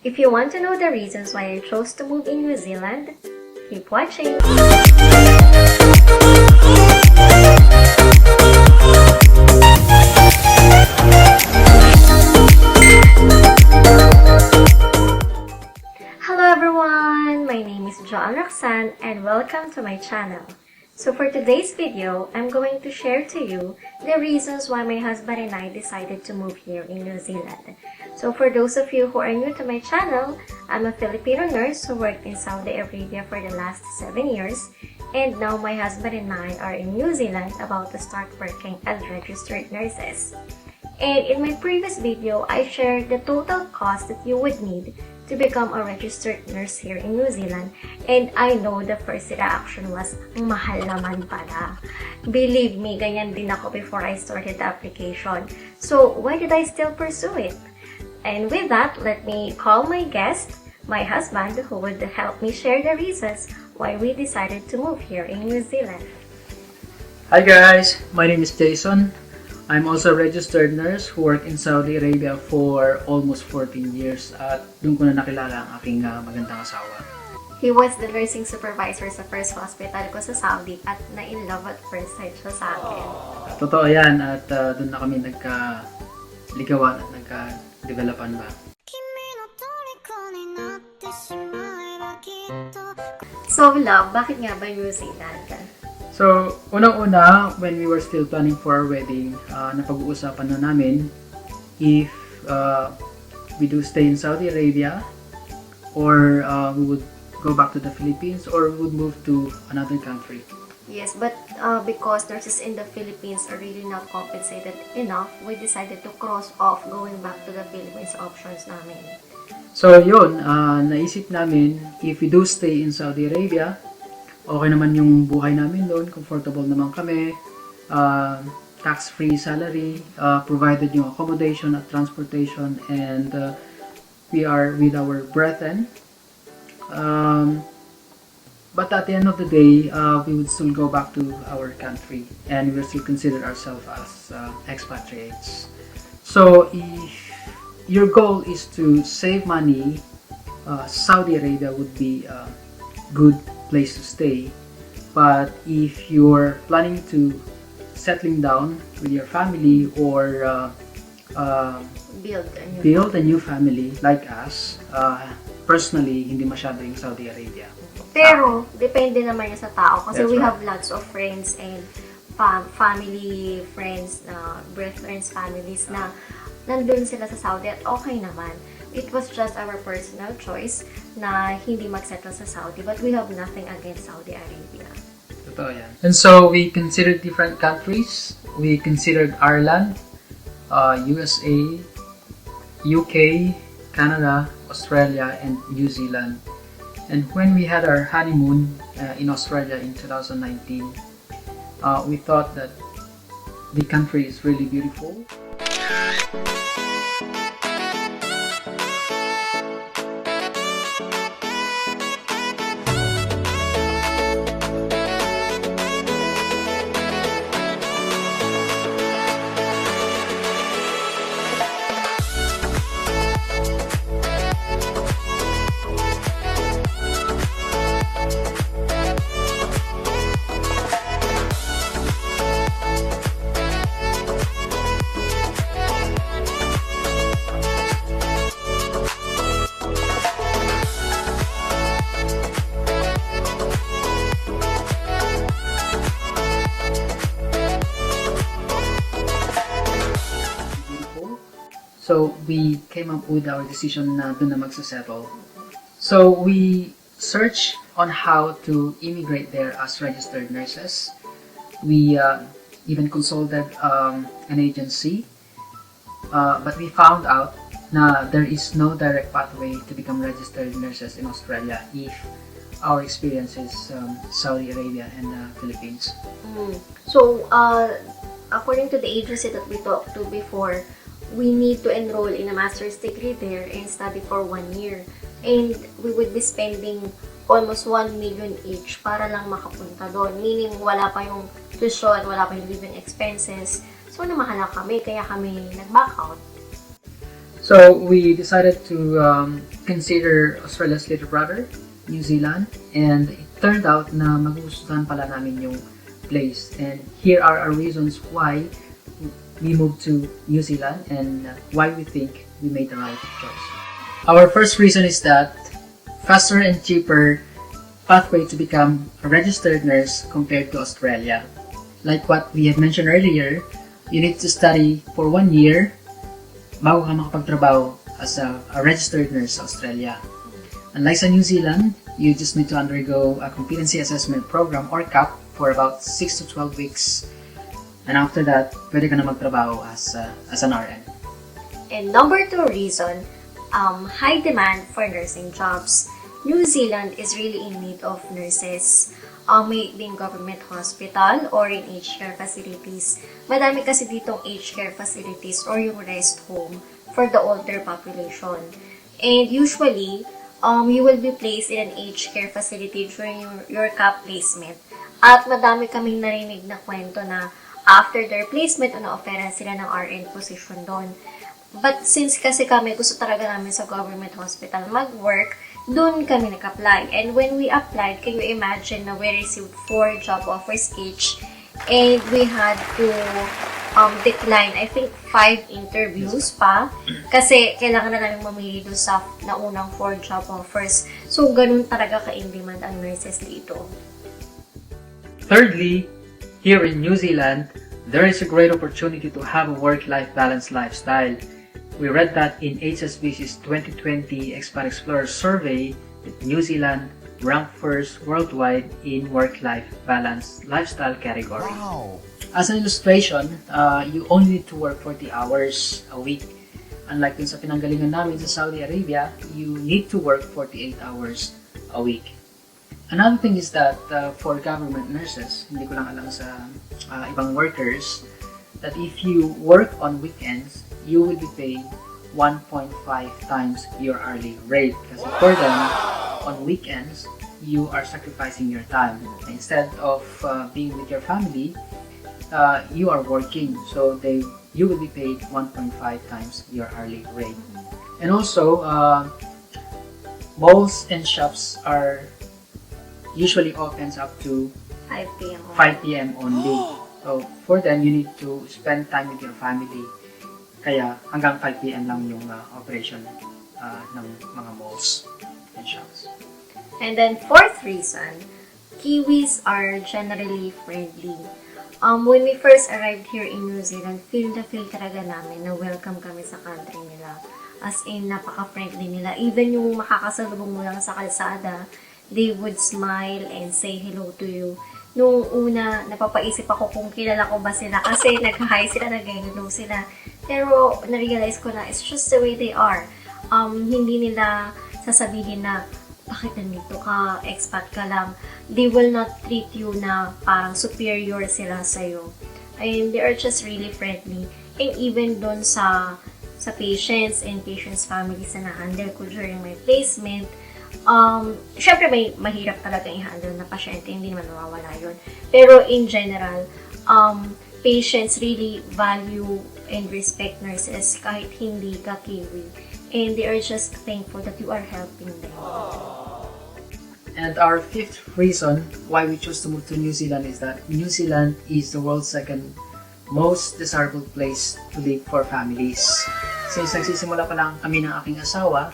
If you want to know the reasons why I chose to move in New Zealand, keep watching! Hello everyone! My name is Joanne Roxanne and welcome to my channel. So for today's video, I'm going to share to you the reasons why my husband and I decided to move here in New Zealand. So for those of you who are new to my channel, I'm a Filipino nurse who worked in Saudi Arabia for the last 7 years, and now my husband and I are in New Zealand about to start working as registered nurses. And in my previous video, I shared the total cost that you would need to become a registered nurse here in New Zealand, and I know the first reaction was, ang mahal naman pala. Believe me, ganyan din ako before I started the application. So, why did I still pursue it? And with that, let me call my guest, my husband, who would help me share the reasons why we decided to move here in New Zealand. Hi guys, my name is Jason. I'm also a registered nurse who worked in Saudi Arabia for almost 14 years at doon ko na nakilala ang aking magandang asawa. He was the nursing supervisor sa first hospital ko sa Saudi at na-in love at first sight siya sa akin. Totoo yan at doon na kami nagka-ligawan at nagka-developan ba. So love, bakit nga ba New Zealand? So, unang-una, when we were still planning for our wedding, napag-uusapan na namin if we do stay in Saudi Arabia or we would go back to the Philippines or we would move to another country. Yes, but because nurses in the Philippines are really not compensated enough, we decided to cross off going back to the Philippines options namin. So, yun, naisip namin if we do stay in Saudi Arabia, okay naman yung buhay namin doon, comfortable naman kami, tax-free salary, provided yung accommodation at transportation, and we are with our brethren. But at the end of the day, we would still go back to our country and we will still consider ourselves as expatriates. So if your goal is to save money, Saudi Arabia would be a good place to stay. But if you're planning to settling down with your family or build a new family like us, personally, hindi masyado yung Saudi Arabia. Pero, depende naman yan sa tao kasi That's we right. have lots of friends and family, friends, brethrens, families na nandun sila sa Saudi at okay naman. It was just our personal choice na hindi mag-settle sa Saudi, but we have nothing against Saudi Arabia. Totoo yan. And so, we considered different countries. We considered Ireland, USA, UK, Canada, Australia, and New Zealand. And when we had our honeymoon in Australia in 2019, we thought that the country is really beautiful. So, we came up with our decision na doon na magsasettle. So, we searched on how to immigrate there as registered nurses. We even consulted an agency, but we found out na there is no direct pathway to become registered nurses in Australia if our experience is Saudi Arabia and the Philippines. So, according to the agency that we talked to before, we need to enroll in a master's degree there and study for 1 year. And we would be spending almost 1 million each para lang makapunta doon. Meaning, wala pa yung tuition, wala pa yung living expenses. So, namahala kami, kaya kami nag-back out. So we decided to consider Australia's little brother, New Zealand, and it turned out na magugustuhan pala namin yung place. And here are our reasons why we moved to New Zealand and why we think we made the right choice. Our first reason is that faster and cheaper pathway to become a registered nurse compared to Australia. Like what we had mentioned earlier, you need to study for 1 year bago ka makapagtrabaho as a registered nurse sa Australia. Unlike sa New Zealand, you just need to undergo a competency assessment program or CAP for about 6 to 12 weeks. And after that, pwede ka na magtrabaho as an RN. And number 2 reason, high demand for nursing jobs. New Zealand is really in need of nurses. May it be in government hospital or in aged care facilities. Madami kasi ditong aged care facilities or yung rest home for the older population. And usually, you will be placed in an aged care facility during your CAP placement. At madami kaming narinig na kwento na after their placement, na-offeran sila ng RN position doon. But since kasi kami, gusto talaga namin sa government hospital mag-work, doon kami nag-apply. And when we applied, can you imagine na we received 4 job offers each and we had to decline, I think, 5 interviews pa kasi kailangan na namin mamili doon sa naunang 4 job offers. So, ganun talaga ka-in-demand ang nurses dito. Thirdly, here in New Zealand, there is a great opportunity to have a work-life balance lifestyle. We read that in HSBC's 2020 Expat Explorer survey that New Zealand ranked first worldwide in work-life balance lifestyle category. Wow. As an illustration, you only need to work 40 hours a week. Unlike dun sa pinanggalingan namin sa Saudi Arabia, you need to work 48 hours a week. Another thing is that for government nurses, hindi ko lang alam sa ibang workers, that if you work on weekends, you will be paid 1.5 times your hourly rate. Kasi for them, on weekends, you are sacrificing your time. Instead of being with your family, you are working. So you will be paid 1.5 times your hourly rate. And also, malls and shops are usually opens up to 5 p.m. 5 p.m. only. So, for them, you need to spend time with your family. Kaya, hanggang 5 p.m. lang yung operation ng mga malls and shops. And then, 4th reason, Kiwis are generally friendly. When we first arrived here in New Zealand, feel talaga namin na welcome kami sa country nila. As in, napaka-friendly nila. Even yung makakasalubong mo lang sa kalsada, they would smile and say hello to you. Nung una, napapaisip ako kung kilala ko ba sila kasi nag-hi sila, nag-hello sila. Pero, na-realize ko na, it's just the way they are. Hindi nila sasabihin na, bakit nandito ka, expat ka lang. They will not treat you na parang superior sila sa'yo. And they are just really friendly. And even doon sa patients and patients' families na na-handle ko during my placement, syempre may mahirap talaga i-handle na pasyente, hindi naman mawawala yun. Pero in general, patients really value and respect nurses kahit hindi ka Kiwi. And they are just thankful that you are helping them. And our 5th reason why we chose to move to New Zealand is that New Zealand is the world's 2nd most desirable place to live for families. Since nagsisimula pa lang kami ng aking asawa,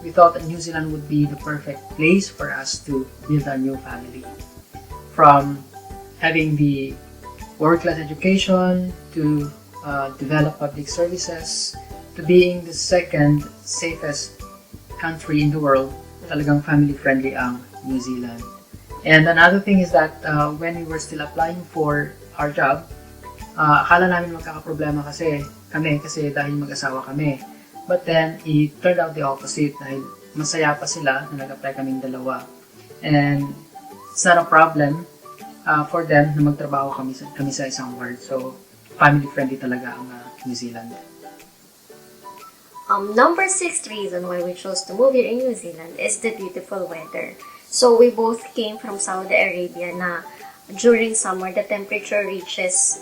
we thought that New Zealand would be the perfect place for us to build our new family. From having the world-class education, to develop public services, to being the 2nd safest country in the world, talagang family-friendly ang New Zealand. And another thing is that when we were still applying for our job, akala namin magkakaproblema kasi dahil mag-asawa kami. But then, it turned out the opposite dahil masaya pa sila na nag-apply kaming dalawa. And it's not a problem for them na magtrabaho kami sa isang ward. So, family-friendly talaga ang New Zealand. Number 6 reason why we chose to move here in New Zealand is the beautiful weather. So, we both came from Saudi Arabia na during summer, the temperature reaches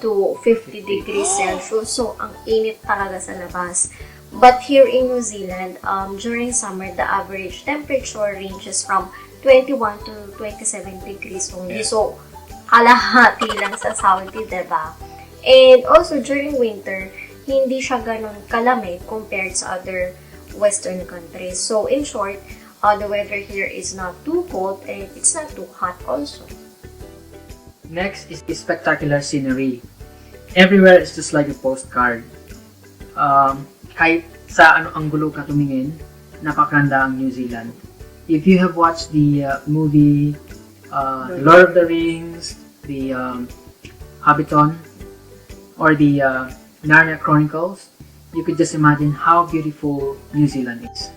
to 50 degrees Celsius. So, ang init talaga sa labas. But here in New Zealand, during summer, the average temperature ranges from 21 to 27 degrees only. Yes. So, kalahati lang sa Saudi, diba? And also, during winter, hindi siya ganun kalamig compared sa other Western countries. So, in short, the weather here is not too cold and it's not too hot also. Next is the spectacular scenery. Everywhere is just like a postcard. Kahit sa ano anggulo ka tumingin, napakaganda ang New Zealand. If you have watched the movie Lord of the Rings, the Hobbiton, or the Narnia Chronicles, you could just imagine how beautiful New Zealand is.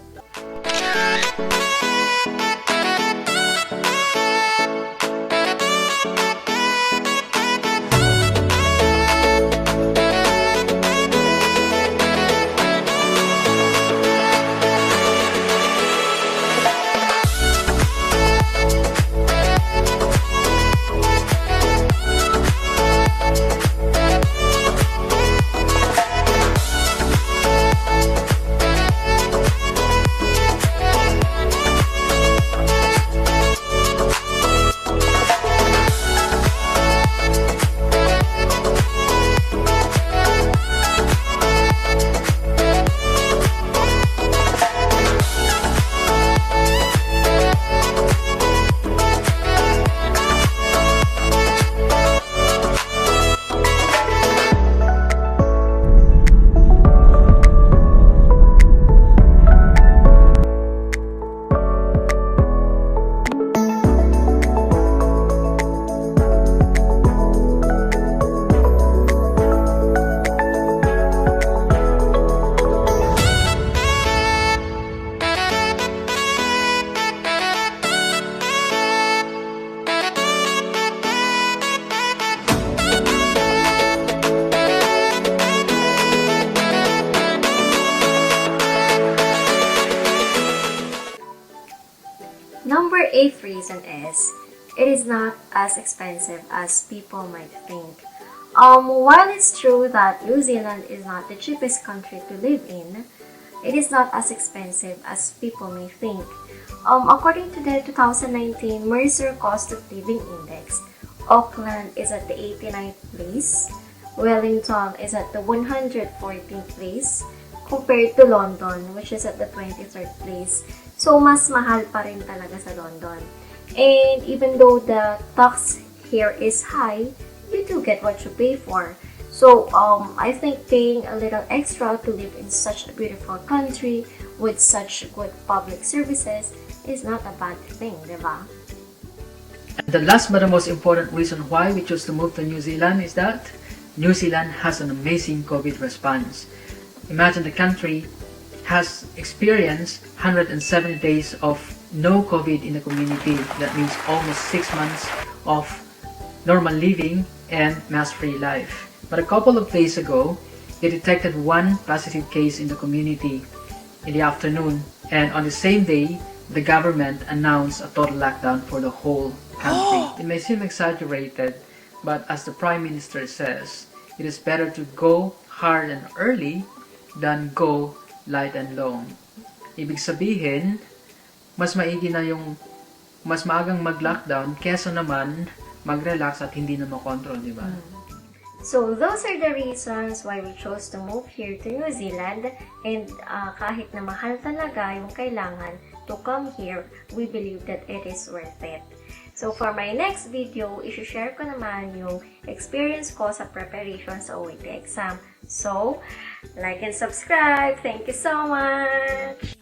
Number 8th reason is, it is not as expensive as people might think. While it's true that New Zealand is not the cheapest country to live in, it is not as expensive as people may think. According to the 2019 Mercer Cost of Living Index, Auckland is at the 89th place, Wellington is at the 114th place, compared to London, which is at the 23rd place. So, mas mahal pa rin talaga sa London. And even though the tax here is high, you do get what you pay for. So, I think paying a little extra to live in such a beautiful country with such good public services is not a bad thing, diba? And the last but the most important reason why we chose to move to New Zealand is that New Zealand has an amazing COVID response. Imagine the country has experienced 170 days of no COVID in the community. That means almost 6 months of normal living and mask-free life. But a couple of days ago, they detected one positive case in the community in the afternoon, and on the same day, the government announced a total lockdown for the whole country. It may seem exaggerated, but as the Prime Minister says, it is better to go hard and early than go light and long. Ibig sabihin, mas maigi na yung mas maagang mag-lockdown kesa naman mag-relax at hindi na makontrol, di ba? So, those are the reasons why we chose to move here to New Zealand, and kahit na mahal talaga yung kailangan to come here, we believe that it is worth it. So, for my next video, isi-share ko naman yung experience ko sa preparation sa OET exam. So, like and subscribe. Thank you so much!